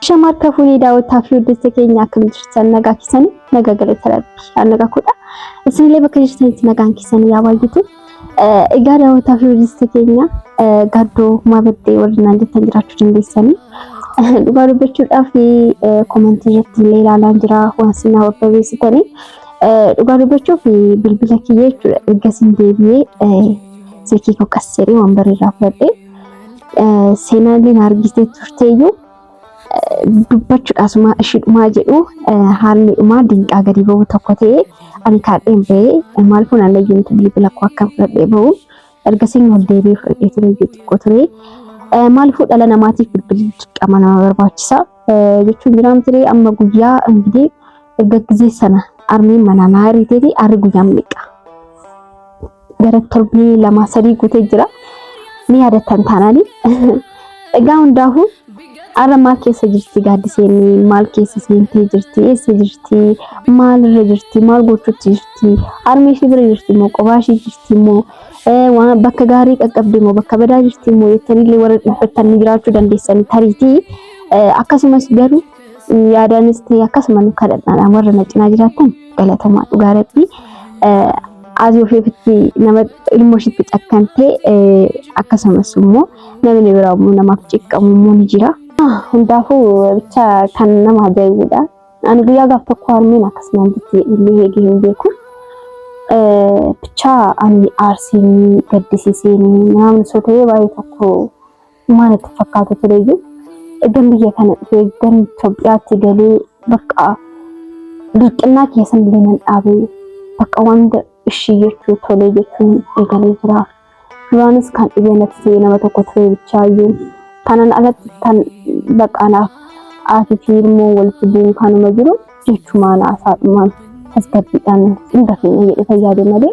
Shamar kafuni daawwataa fi hordoftoota keenya akkam jirtan nagaa keessanii nagaa galateeffadha nagaa kudha isinillee bakka jirtanitti nagaan keessanii yaa baay'atu egaa daawwataa fi hordoftoota keenya gaddoo maabaddee waliin jettan jiraachuu dandeessanii dhugaa dubbachuudhaaf komentii irratti illee ilaalaan jira waan sinaa barbaachistanii dhugaa dubbachuuf bilbila kiyya jechuudha ergasiin deebi'ee silkii kokkaseerii waan bareedaa fudhadhee seenaaleen argitee turteeyyuu dubbachuudhaasuma ishidhumaa jedhu haalli dhumaa dinqaa gadi ba'u tokko ta'ee ani kaadheen ba'ee maal fuunaan layyintu bilbila koo akka fudhadhee ba'u ergasiin ol deebi'ee fudhadhee ture xiqqoo ture maal fuu dhala namaatiif bilbilli dirqama nama barbaachisa jechuun jiraam ture amma guyyaa ingilee erga gizee sana armiin manaa hiriteeti arri guyyaa meeqa gara torbee 2-3 guutee jira ni yaadattan taanaani egaa hundaafuu Ara maal keessa jirti gaaddiseen maal keessa seentee jirti eessa jirti maal irra jirti maal gochuutti jirti armeeshii bira jirti moo qobaashii jirti moo waan bakka gaarii qaqqabde moo bakka badaa jirti moo yettaniillee warra dhibbattan jiraachuu dandeessan tariitii akkasumas garuu yaadaanis ta'e akkasuma nu kadhadhaan warra na cinaa jiraattan galatamaa dhugaa rabbii Azii ofiifitti nama ilmooshitti cakkantee akkasumas immoo namni biraa immoo namaaf ciqqamu immoo ni jira. Hundaafuu bicha kan nama ajaa'ibudha. Ani guyyaa gaaf tokko harmeen akkasumaan jettee illee eegee hin beeku. Bicha ani aarsiin gaddisiiseen namni sotee baay'ee tokko maal itti fakkaatu tureyyuu egan biyya kana dhufee egan Itoophiyaatti galee bakka dirqinnaa keessan illee nan dhaabee bakka wanta ishii jechuu tolee jechuun eegalee jira. Duraanis kan dhibeenatti nama tokko ture bichaayyuu kanan alatti kan baqanaaf aatii ilmoo walitti bu'uun kanuma jiru jechumaan haasaadhumaan tasgabbiidhaan hunda keenya jedhe fayyaade malee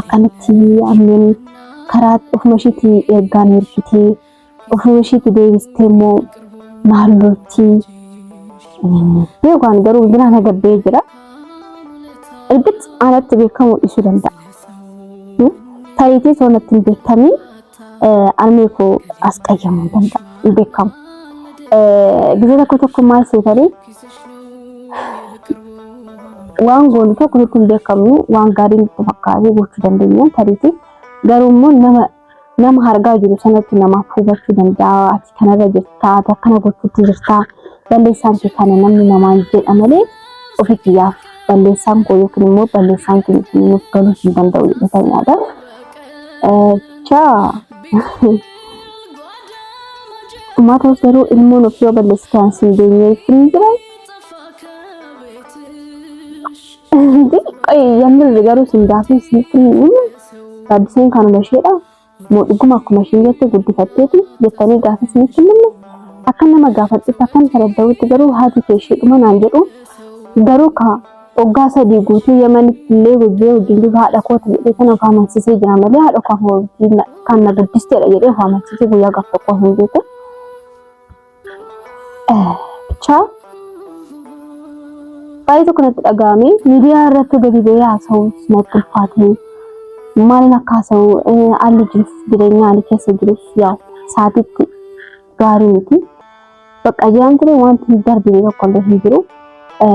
akkanatti ammeen karaa ofuma ishiitti eeggaan hirkitee ofuma ishiitti deebistee immoo maallotti beekaan garuu biraan agabbee jira. Ergit aanatti beekamu dhiisuu danda'a. Tariitii soonatti hin beekamii armee koo as qayyamuu danda'a beekamu. Gizee tokko maal seetanii waan goonu tokko nutti hin beekamu waan gaarii nutti fakkaatee gochuu dandeenya tariitii garuu immoo nama hargaa jiru sanatti namaaf hubachuu danda'a ati kanarra jirtaa ati akkana gochuutti jirtaa balleessaan kee kana namni namaan jedha malee ofitti yaaf balleessaan koo yookiin immoo balleessaan kee nuuf galuu hin danda'u jedhaniidha. Maatos garuu ilmoon ofii balleessitaan siin deemee hin jiran. Yammirri garuu siin daafii siin gaaddiseen kanuma isheedha. Moo dhuguma akkuma isheen jette guddifatteeti jettanii gaafii siin kennamne. Akka nama gaafadhutti akkan sadadda'utti garuu haati kee isheedhuma naan jedhu garuu Oggaa sadii guutuu Yemanitti illee wajjin jiru haadha kooti jedhee kan of amansiisee jira malee haadha koo kan na guddisteedha jedhee of amansiisee guyyaa gaaf tokko hin beeku. Bicha baay'ee tokko natti dhaga'ame miidiyaa irratti gadi ba'ee haasa'u natti ulfaatee maal akka haasa'u haalli jireenya ani keessa jirus yaa saatitti gaarii miti. Bakka jiraan ture wanti darbee tokko illee hin jiru.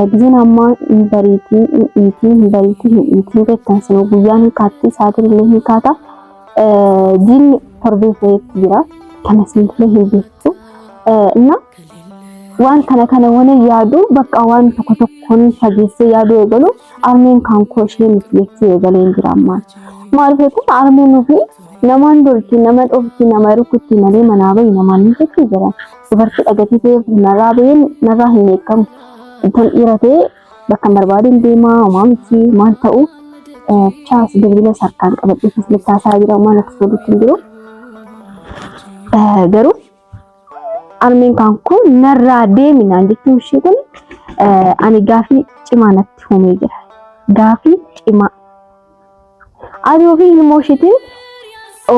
Gizeen ammaa hin bariitii beektan sinuu guyyaan kaatti saatiin illee hin kaata diinni torbee fayyatti jira kana sinillee hin beektu na waan kana wana yaadu bakka waan tokko tokkoon fageessee yaadu eegalu armeen kan koo ishee miti jettee eegaleen jira ammaa maal feetu armeen ofii namaan dolti nama dhofti nama rukutti malee manaa bahi namaan hin jettee jira dubartii dhagatee ta'eef narraa baheen narraa hin eegamu. Itti dhiiratee bakka barbaadeen deemaa uumamti maal ta'u chaas bilbila sarkaan qabadhee fislitaasaa jira maal akka soduutti jiru garuu armeen kan kun narraa deeminaan jechuun ishee kun ani gaafii cimaa natti uumee jira gaafii cimaa ati ofii ilmoo isheetiin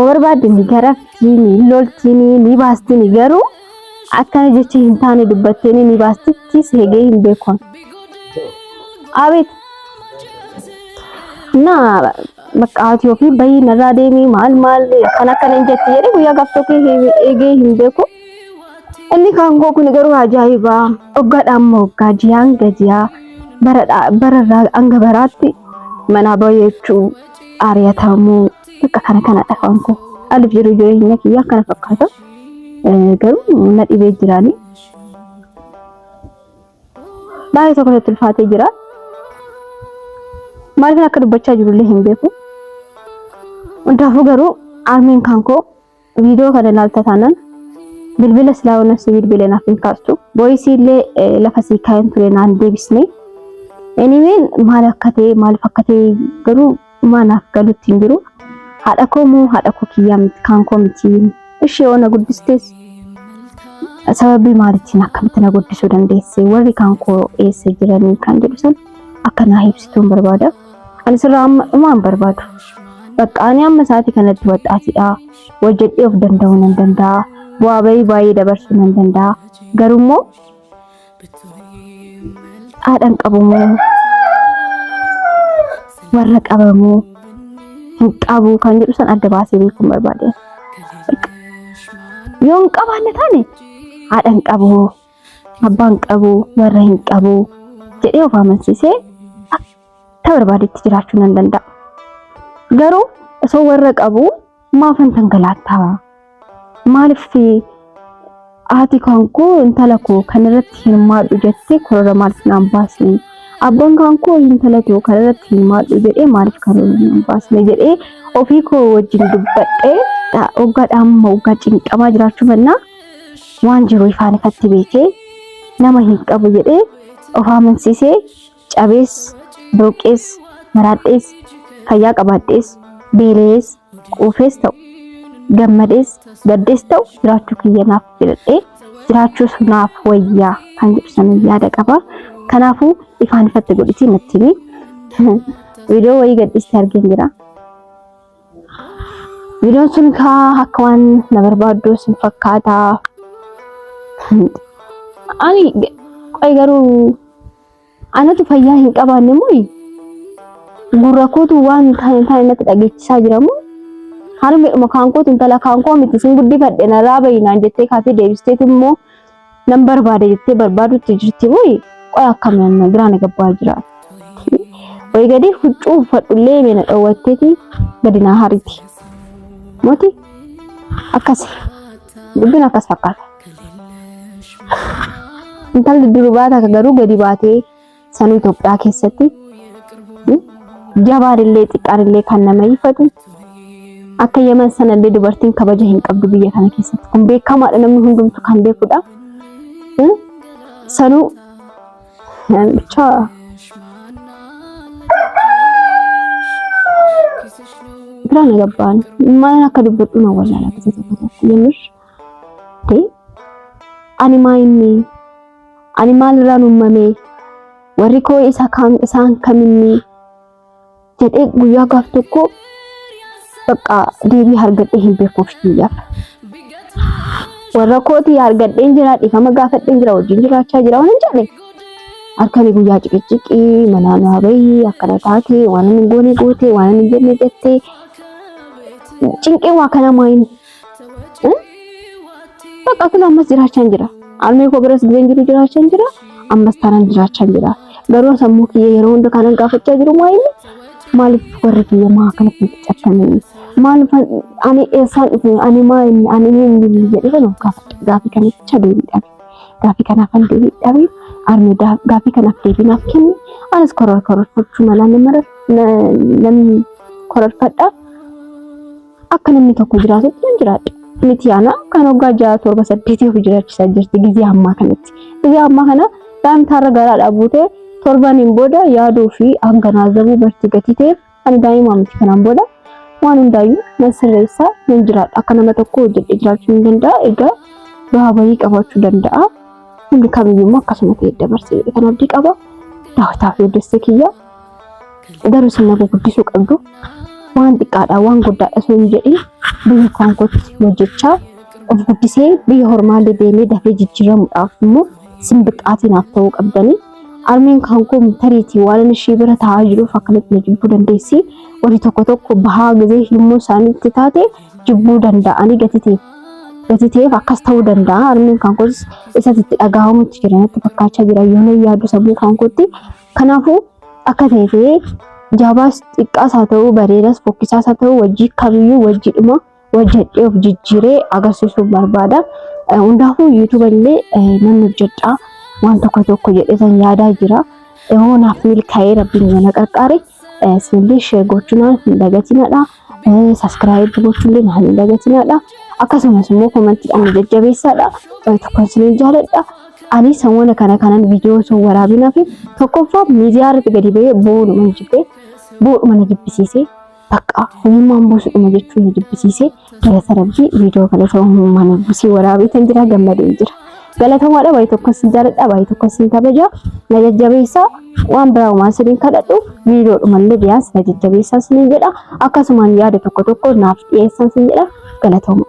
barbaadde garaftii loltii ni baastii garuu akkana jecha hin taane dubbatteeni ni baastitti seegee hin beekon. Abeet na bakka ati ofii bayii narraa deemee maal akkana hin jettee jedhee guyyaa gaaf tokko eegee hin beeku. inni kaangoo kun garuu ajaa'iba oggadhaan moggaa jiyaan gajiyaa bararraa hanga baraatti mana baay'achuu ariyatamuu bakka kana kaangoo alif jiru jireenya kiyya kana fakkaata garuu na dhibee jiraani baay'ee tokko tilfaatee jira maaliif akka dubbachaa jirullee hin beeku hundaafuu garuu armiin kaangoo viidiyoo kana ilaalta taanaan bilbila silaawna bilbila naaf hin kaastu boyisii illee lafa sii kaayeen ture naan deebisne anyway maal fakkate garuu maanaaf galutti hin jiru haadha koo kiyyaa miti kaangoo miti ishee ona guddistes sababii maalitiin akkamitti na guddisuu dandeesse warri kaangoo eessa jiranii kan jedhu san akka naa ibsituun barbaada ani sirraa amma barbaadu bakka ani amma sa'aatii kanatti waxaatiidha wajjadhee of danda'uu nan danda'a bu'aa baay'ee dabarsuu nan danda'a garuu haadhan qabamoo warra qabamoo hin qabu kan jedhu san adda baasee beekuun barbaade yoo hin qabaanne taane haadhan qabu abbaan qabu warra hin qabu jedhee of amansiisee akka barbaadetti jiraachuu nan danda'a garuu osoo warra qabu maafan tangalaataa maaliif haati kaangoo intala koo kan irratti hirmaadhu jettee korora maaliif naan baasne abbaan kaangoo intala koo kan irratti hirmaadhu jedhee maaliif korora naan baasne jedhee ofii koo wajjin dubbadhee oggadhaan moggaa cinqamaa jiraachuu mannaa waan jiru ifaan ifatti beekee nama hin qabu jedhee of amansiisee cabees dooqees maraadhees fayyaa qabaadhees beelees quufees ta'u gammadees gaddees ta'u jiraachuu kiyyanaaf jedhee jiraachuu sunaaf wayyaa kan jedhu san yaada qaba kanaafuu ifaan ifatti godhitii natti viidiyoo wayii gadhiiste argeen jira viidiyoon sun akka waan na barbaaddu sin fakkaata ani qoy garuu anatu fayyaa hin qabaanne moo gurra kootu waan taane natti dhageessisaa jiramu harmee kaangoo intala kaangoo miti sin guddifadhe narraa bayinaan jettee kaatee deebisteetu immoo nan barbaade jettee barbaadutti jirti moo qoy akkamiin biraan gabbaa jira way gadi huccuu uffadhullee meena dhawwatteeti gadi na hariti moti akkas dubbin akkas fakkaata intalli durbaata garuu gadi baatee sanuu Itoophiyaa keessatti jabaadillee xiqqaadillee kan nama ifatu akka Yemen sanallee dubartiin kabaja hin qabdu biyya kana keessatti kun beekamaadha namni hundumtu kan beekudha sanuu bicha biraan gabbaan maal akka dubbadhu na wallala keessatti yemir ani maalirraan uumame warri koo isaan kaminni jedhee guyyaa gaaf tokko bakka deebii argadhee hin beekuuf xiyyaaf warra kooti argadheen jira dhifama gaafadheen jira wajjin jiraachaa jira waan hin jedhe harkanii guyyaa ciqicidhii manaan waabayii akkana taate waan hin goone goote waan hin jenne jettee cinqee waa kana maayin bakka kun ammas jiraachaa jira almee koo biras gizeen jiru jiraachaa jira ammas taanaan jiraachaa jira garuu sammuu kiyya yeroo hunda kanan gaafachaa jiru maayin maaliif warri kiyya maa kanatti cabsanii maaliif ani eessaan dhufe ani maayin ani hin jedhe kan gaafii kanatti deebiidhaaf gaafii kanaafan deebiidhaaf armee gaafii kanaaf deebiinaaf kenni anis kororfachuu malaa namni kororfadha akka namni tokko jiraatutti nan jiraadha miti yaana kan hoggaa 6-7 of jiraachisaa jirti gizee ammaa kana daa'imtaarra garaa dhaabutee torbaniin booda yaaduu fi hanganaazabuu barti gatii ta'eef ani daa'imaa miti kanaan booda waan hundaayyuu nan sirreessaa nan jiraadha akka nama tokko hojjedhee jiraachuu hin danda'a egaa bu'aa bayii qabaachuu danda'a hundi kamiyyuu akkasuma ta'ee dabarsee kan abdii qaba daawwataaf odeessee kiyya garuu sinna guddisuu qabdu waan xiqqaadha waan guddaadha osoo hin jedhin biyya kaangootti hojjechaa of guddisee biyya hormaallee deemee dafee jijjiiramuudhaaf immoo simbiqaatiinaaf ta'uu qabdanii armeen kaangoo tariitii waan ishee bira taa'aa jiruuf akkanatti jibbuu dandeessi warri tokko bahaa gizee himmuu isaaniitti taate jibbuu danda'anii gatitee gatii ta'eef akkas ta'uu danda'a. Harmeen kan koos isatti dhagahamutti jira natti fakkaachaa jira yoo yaadu sammuu kan kootti. Kanaafuu akka ta'e jabaas xiqqaas haa ta'u bareedas fokkisaas haa ta'u wajjii kamiyyuu wajjiidhuma wajjadhee of jijjiiree agarsiisuu barbaada. Hundaafuu YouTube illee nan hojjedha waan tokko jedhee san yaadaa jira. Naaf milkaa'ee rabbiin na qarqaare isinillee share gochuun hin dagatinadha. Subscribe gochuun hin dagatinadha. Akkasumas immoo kommentiidhaan jajjabeessadha. Tokko isin jaaladha. Ani samoona kanan viidiyoo osoo waraabinaa fi tokkoffaa miidiyaa irratti gadi ba'ee booduma jibbee booduma na jibbisiisee bakka hummaan buusudhuma jechuun na jibbisiisee galata rabbii viidiyoo kana osoo hummaan buusii waraabee kan jira gammadee jira. Galatamaadha baay'ee tokko sin jaaladha baay'ee tokko sin kabaja na jajjabeessaa waan biraa uumaan siniin kadhadhu viidiyoodhumallee biyaas na jajjabeessaa siniin jedha akkasumaan yaada tokko naaf dhiyeessan sin jedha galatama.